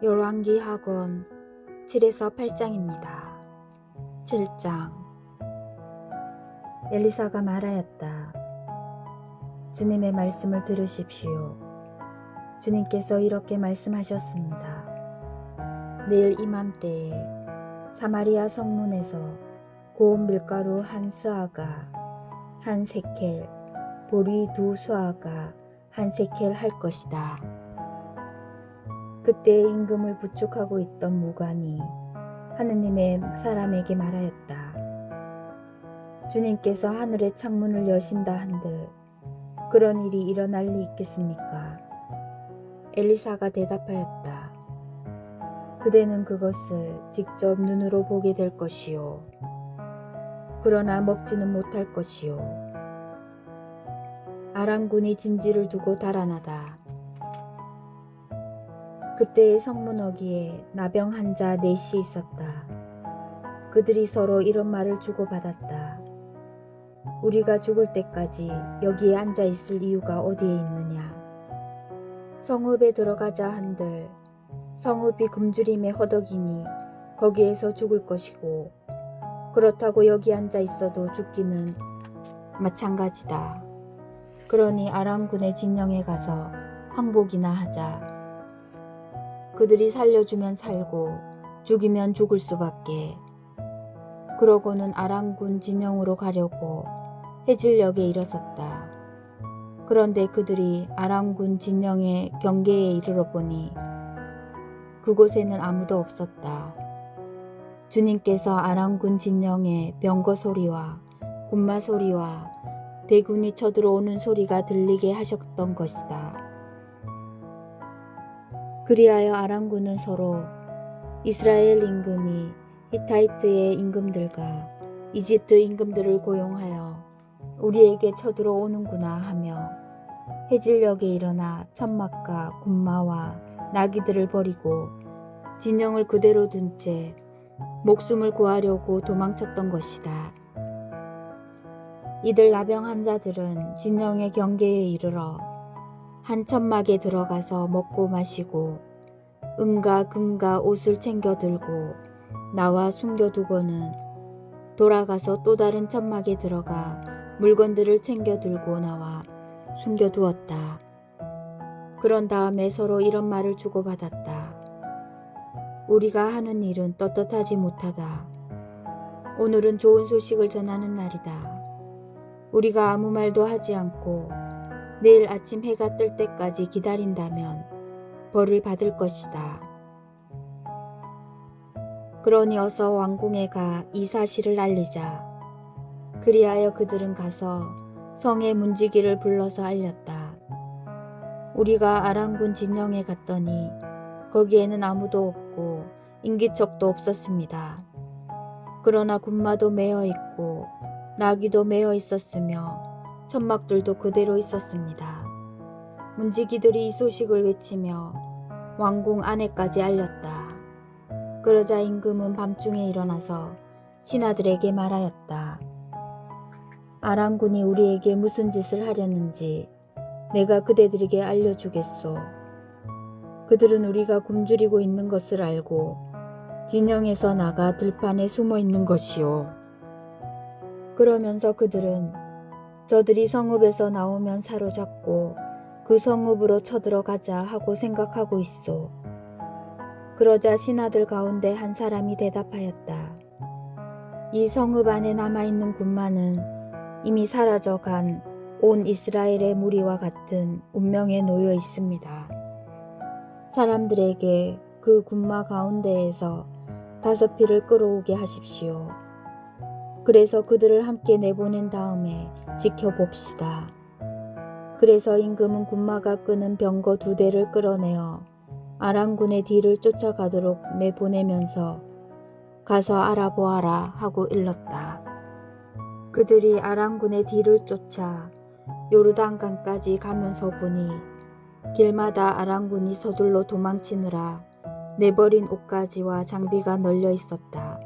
열왕기 하권 7에서 8장입니다. 7장. 엘리사가 말하였다. 주님의 말씀을 들으십시오. 주님께서 이렇게 말씀하셨습니다. 내일 이맘때에 사마리아 성문에서 고운 밀가루 한 스아가 한 세켈, 보리 두 스아가 한 세켈 할 것이다. 그때 임금을 부축하고 있던 무관이 하느님의 사람에게 말하였다. 주님께서 하늘의 창문을 여신다 한들 그런 일이 일어날 리 있겠습니까? 엘리사가 대답하였다. 그대는 그것을 직접 눈으로 보게 될 것이요. 그러나 먹지는 못할 것이요. 아람군이 진지를 두고 달아나다. 그때의 성문어기에 나병 환자 넷이 있었다. 그들이 서로 이런 말을 주고받았다. 우리가 죽을 때까지 여기에 앉아 있을 이유가 어디에 있느냐. 성읍에 들어가자 한들 성읍이 굶주림에 허덕이니 거기에서 죽을 것이고 그렇다고 여기 앉아 있어도 죽기는 마찬가지다. 그러니 아람군의 진영에 가서 항복이나 하자. 그들이 살려주면 살고 죽이면 죽을 수밖에. 그러고는 아람군 진영으로 가려고 해질녘에 일어섰다. 그런데 그들이 아람군 진영의 경계에 이르러 보니 그곳에는 아무도 없었다. 주님께서 아람군 진영에 병거 소리와 군마 소리와 대군이 쳐들어오는 소리가 들리게 하셨던 것이다. 그리하여 아람군은 서로 이스라엘 임금이 히타이트의 임금들과 이집트 임금들을 고용하여 우리에게 쳐들어오는구나 하며 해질녘에 일어나 천막과 군마와 나귀들을 버리고 진영을 그대로 둔 채 목숨을 구하려고 도망쳤던 것이다. 이들 나병 환자들은 진영의 경계에 이르러 한 천막에 들어가서 먹고 마시고 은과 금과 옷을 챙겨 들고 나와 숨겨두고는 돌아가서 또 다른 천막에 들어가 물건들을 챙겨 들고 나와 숨겨두었다. 그런 다음에 서로 이런 말을 주고받았다. 우리가 하는 일은 떳떳하지 못하다. 오늘은 좋은 소식을 전하는 날이다. 우리가 아무 말도 하지 않고 내일 아침 해가 뜰 때까지 기다린다면 벌을 받을 것이다. 그러니 어서 왕궁에 가 이 사실을 알리자. 그리하여 그들은 가서 성의 문지기를 불러서 알렸다. 우리가 아람군 진영에 갔더니 거기에는 아무도 없고 인기척도 없었습니다. 그러나 군마도 메어 있고 나귀도 메어 있었으며 천막들도 그대로 있었습니다. 문지기들이 이 소식을 외치며 왕궁 안에까지 알렸다. 그러자 임금은 밤중에 일어나서 신하들에게 말하였다. 아람군이 우리에게 무슨 짓을 하려는지 내가 그대들에게 알려주겠소. 그들은 우리가 굶주리고 있는 것을 알고 진영에서 나가 들판에 숨어 있는 것이요. 그러면서 그들은 저들이 성읍에서 나오면 사로잡고 그 성읍으로 쳐들어가자 하고 생각하고 있소. 그러자 신하들 가운데 한 사람이 대답하였다. 이 성읍 안에 남아있는 군마는 이미 사라져간 온 이스라엘의 무리와 같은 운명에 놓여 있습니다. 사람들에게 그 군마 가운데에서 5피를 끌어오게 하십시오. 그래서 그들을 함께 내보낸 다음에 지켜봅시다. 그래서 임금은 군마가 끄는 병거 2대를 끌어내어 아람군의 뒤를 쫓아가도록 내보내면서 가서 알아보아라 하고 일렀다. 그들이 아람군의 뒤를 쫓아 요르단강까지 가면서 보니 길마다 아람군이 서둘러 도망치느라 내버린 옷가지와 장비가 널려 있었다.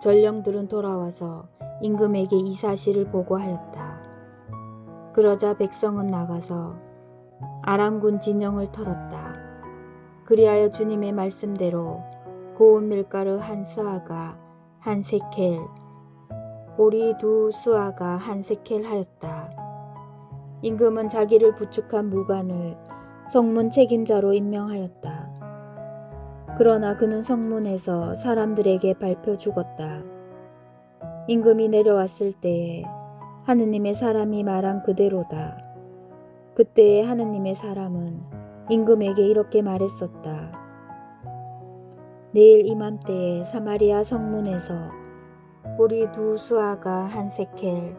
전령들은 돌아와서 임금에게 이 사실을 보고하였다. 그러자 백성은 나가서 아람군 진영을 털었다. 그리하여 주님의 말씀대로 고운 밀가루 한 스아가 한 세켈, 보리 두 스아가 한 세켈 하였다. 임금은 자기를 부축한 무관을 성문 책임자로 임명하였다. 그러나 그는 성문에서 사람들에게 발표 죽었다. 임금이 내려왔을 때에 하느님의 사람이 말한 그대로다. 그때에 하느님의 사람은 임금에게 이렇게 말했었다. 내일 이맘때에 사마리아 성문에서 보리 두 스아가 한 세켈,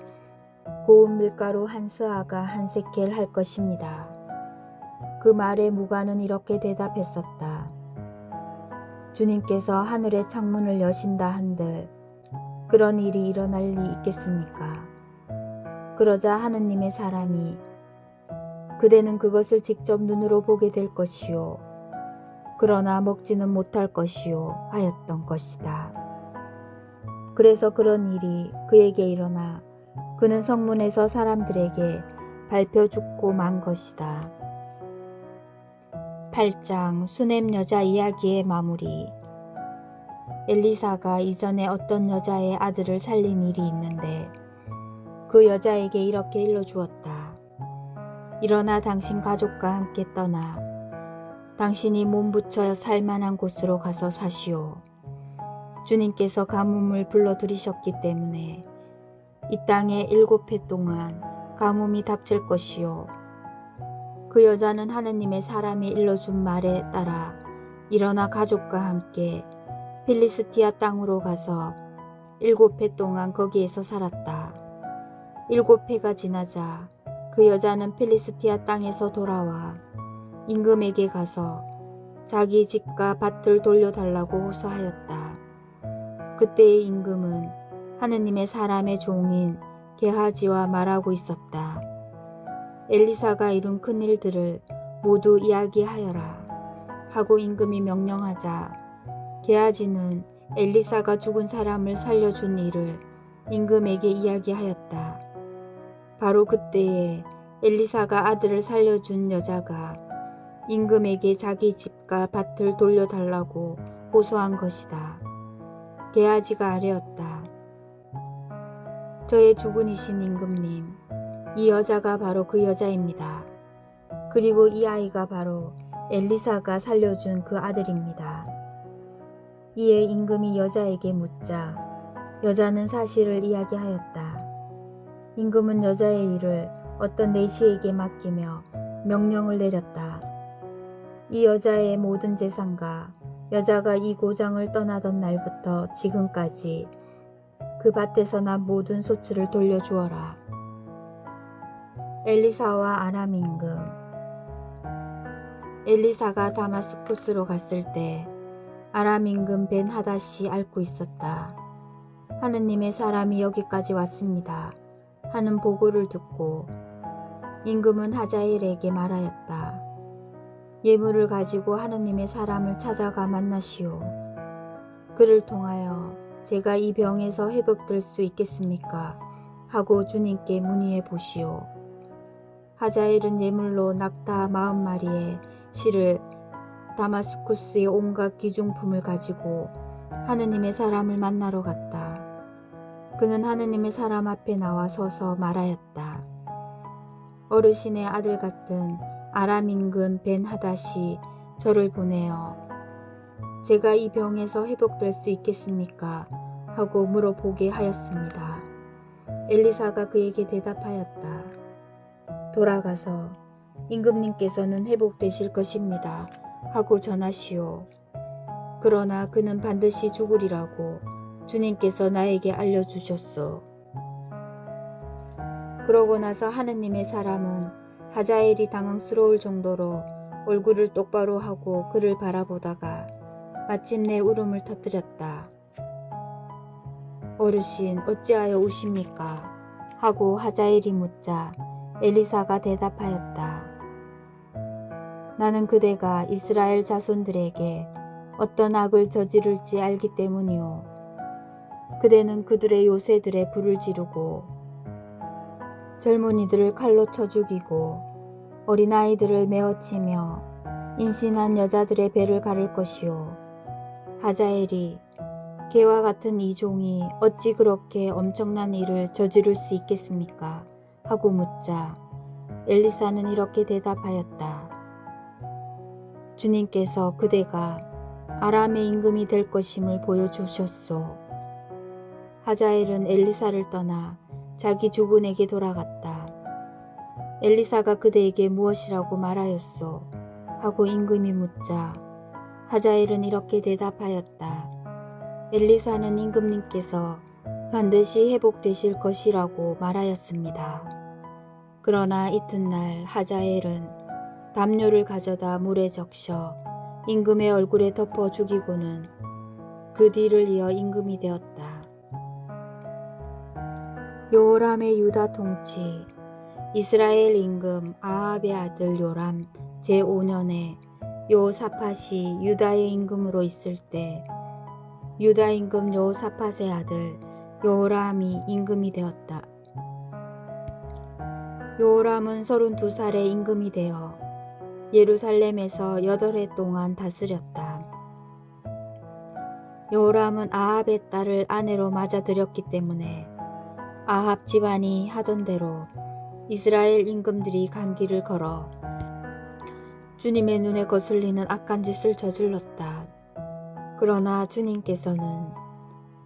고운 밀가루 한 스아가 한 세켈 할 것입니다. 그 말에 무관은 이렇게 대답했었다. 주님께서 하늘의 창문을 여신다 한들 그런 일이 일어날 리 있겠습니까? 그러자 하느님의 사람이 그대는 그것을 직접 눈으로 보게 될 것이요. 그러나 먹지는 못할 것이요 하였던 것이다. 그래서 그런 일이 그에게 일어나 그는 성문에서 사람들에게 밟혀 죽고 만 것이다. 8장 수넴 여자 이야기의 마무리. 엘리사가 이전에 어떤 여자의 아들을 살린 일이 있는데 그 여자에게 이렇게 일러주었다. 일어나 당신 가족과 함께 떠나 당신이 몸부쳐 살만한 곳으로 가서 사시오. 주님께서 가뭄을 불러들이셨기 때문에 이 땅에 7해 동안 가뭄이 닥칠 것이요. 그 여자는 하느님의 사람이 일러준 말에 따라 일어나 가족과 함께 필리스티아 땅으로 가서 7해 동안 거기에서 살았다. 7해가 지나자 그 여자는 필리스티아 땅에서 돌아와 임금에게 가서 자기 집과 밭을 돌려달라고 호소하였다. 그때의 임금은 하느님의 사람의 종인 게하지와 말하고 있었다. 엘리사가 이룬 큰 일들을 모두 이야기하여라 하고 임금이 명령하자 게하지는 엘리사가 죽은 사람을 살려준 일을 임금에게 이야기하였다. 바로 그때에 엘리사가 아들을 살려준 여자가 임금에게 자기 집과 밭을 돌려달라고 호소한 것이다. 게하지가 아뢰었다. 저의 주군이신 임금님, 이 여자가 바로 그 여자입니다. 그리고 이 아이가 바로 엘리사가 살려준 그 아들입니다. 이에 임금이 여자에게 묻자 여자는 사실을 이야기하였다. 임금은 여자의 일을 어떤 내시에게 맡기며 명령을 내렸다. 이 여자의 모든 재산과 여자가 이 고장을 떠나던 날부터 지금까지 그 밭에서 난 모든 소출을 돌려주어라. 엘리사와 아람 임금. 엘리사가 다마스쿠스로 갔을 때 아람 임금 벤 하닷이 앓고 있었다. 하느님의 사람이 여기까지 왔습니다 하는 보고를 듣고 임금은 하자엘에게 말하였다. 예물을 가지고 하느님의 사람을 찾아가 만나시오. 그를 통하여 제가 이 병에서 회복될 수 있겠습니까? 하고 주님께 문의해 보시오. 하자엘은 예물로 낙타 40마리의 실을 다마스쿠스의 온갖 귀중품을 가지고 하느님의 사람을 만나러 갔다. 그는 하느님의 사람 앞에 나와 서서 말하였다. 어르신의 아들 같은 아람 임금 벤 하닷이 저를 보내어 제가 이 병에서 회복될 수 있겠습니까? 하고 물어보게 하였습니다. 엘리사가 그에게 대답하였다. 돌아가서 임금님께서는 회복되실 것입니다 하고 전하시오. 그러나 그는 반드시 죽으리라고 주님께서 나에게 알려주셨소. 그러고 나서 하느님의 사람은 하자엘이 당황스러울 정도로 얼굴을 똑바로 하고 그를 바라보다가 마침내 울음을 터뜨렸다. 어르신 어찌하여 우십니까? 하고 하자엘이 묻자 엘리사가 대답하였다. 나는 그대가 이스라엘 자손들에게 어떤 악을 저지를지 알기 때문이오. 그대는 그들의 요새들에 불을 지르고 젊은이들을 칼로 쳐 죽이고 어린아이들을 메어치며 임신한 여자들의 배를 가를 것이요. 하자엘이 개와 같은 이 종이 어찌 그렇게 엄청난 일을 저지를 수 있겠습니까? 하고 묻자 엘리사는 이렇게 대답하였다. 주님께서 그대가 아람의 임금이 될 것임을 보여주셨소. 하자엘은 엘리사를 떠나 자기 주군에게 돌아갔다. 엘리사가 그대에게 무엇이라고 말하였소? 하고 임금이 묻자 하자엘은 이렇게 대답하였다. 엘리사는 임금님께서 반드시 회복되실 것이라고 말하였습니다. 그러나 이튿날 하자엘은 담요를 가져다 물에 적셔 임금의 얼굴에 덮어 죽이고는 그 뒤를 이어 임금이 되었다. 요람의 유다 통치. 이스라엘 임금 아합의 아들 요람 제5년에 요사팟이 유다의 임금으로 있을 때 유다 임금 요사팟의 아들 요람이 임금이 되었다. 요람은 32살에 임금이 되어 예루살렘에서 8해 동안 다스렸다. 요람은 아합의 딸을 아내로 맞아들였기 때문에 아합 집안이 하던 대로 이스라엘 임금들이 간기를 걸어 주님의 눈에 거슬리는 악한 짓을 저질렀다. 그러나 주님께서는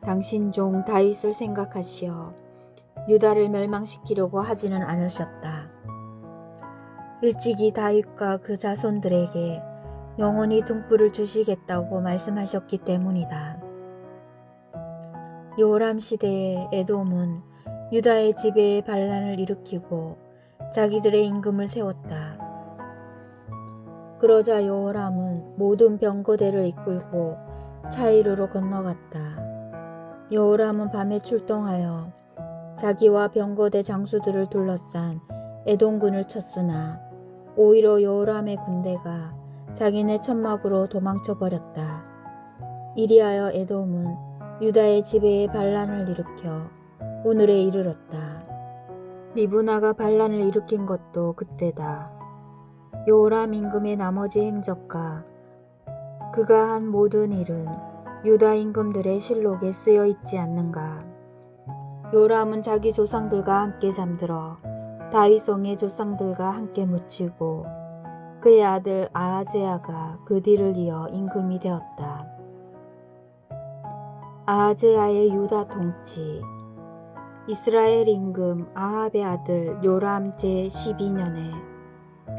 당신 종 다윗을 생각하시어 유다를 멸망시키려고 하지는 않으셨다. 일찍이 다윗과 그 자손들에게 영원히 등불을 주시겠다고 말씀하셨기 때문이다. 요람 시대에 에돔은 유다의 지배에 반란을 일으키고 자기들의 임금을 세웠다. 그러자 여호람은 모든 병거대를 이끌고 차이르로 건너갔다. 여호람은 밤에 출동하여 자기와 병거대 장수들을 둘러싼 에돔군을 쳤으나 오히려 여호람의 군대가 자기네 천막으로 도망쳐 버렸다. 이리하여 에돔은 유다의 지배에 반란을 일으켜 오늘에 이르렀다. 리브나가 반란을 일으킨 것도 그때다. 요람 임금의 나머지 행적과 그가 한 모든 일은 유다 임금들의 실록에 쓰여 있지 않는가. 요람은 자기 조상들과 함께 잠들어 다윗성의 조상들과 함께 묻히고 그의 아들 아하제아가 그 뒤를 이어 임금이 되었다. 아하제아의 유다 통치. 이스라엘 임금 아합의 아들 요람 제12년에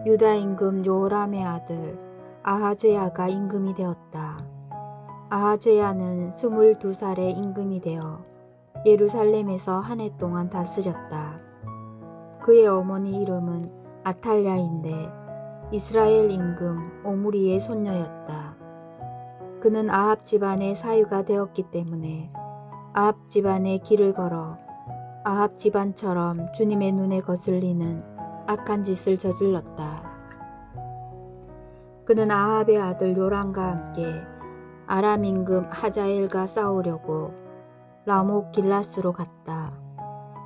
유다 임금 요람의 아들 아하제아가 임금이 되었다. 아하제아는 22살에 임금이 되어 예루살렘에서 한 해 동안 다스렸다. 그의 어머니 이름은 아탈랴인데 이스라엘 임금 오므리의 손녀였다. 그는 아합 집안의 사유가 되었기 때문에 아합 집안의 길을 걸어 아합 집안처럼 주님의 눈에 거슬리는 악한 짓을 저질렀다. 그는 아합의 아들 요람과 함께 아람 임금 하자엘과 싸우려고 라못 길라스로 갔다.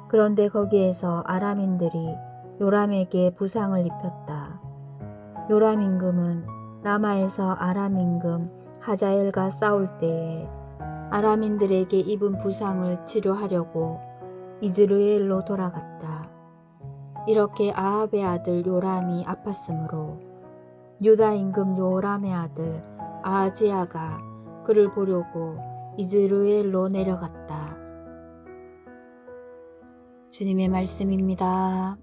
그런데 거기에서 아람인들이 요람에게 부상을 입혔다. 요람 임금은 라마에서 아람 임금 하자엘과 싸울 때에 아람인들에게 입은 부상을 치료하려고 이즈르엘로 돌아갔다. 이렇게 아합의 아들 요람이 아팠으므로 유다 임금 요람의 아들 아하지야가 그를 보려고 이즈르엘로 내려갔다. 주님의 말씀입니다.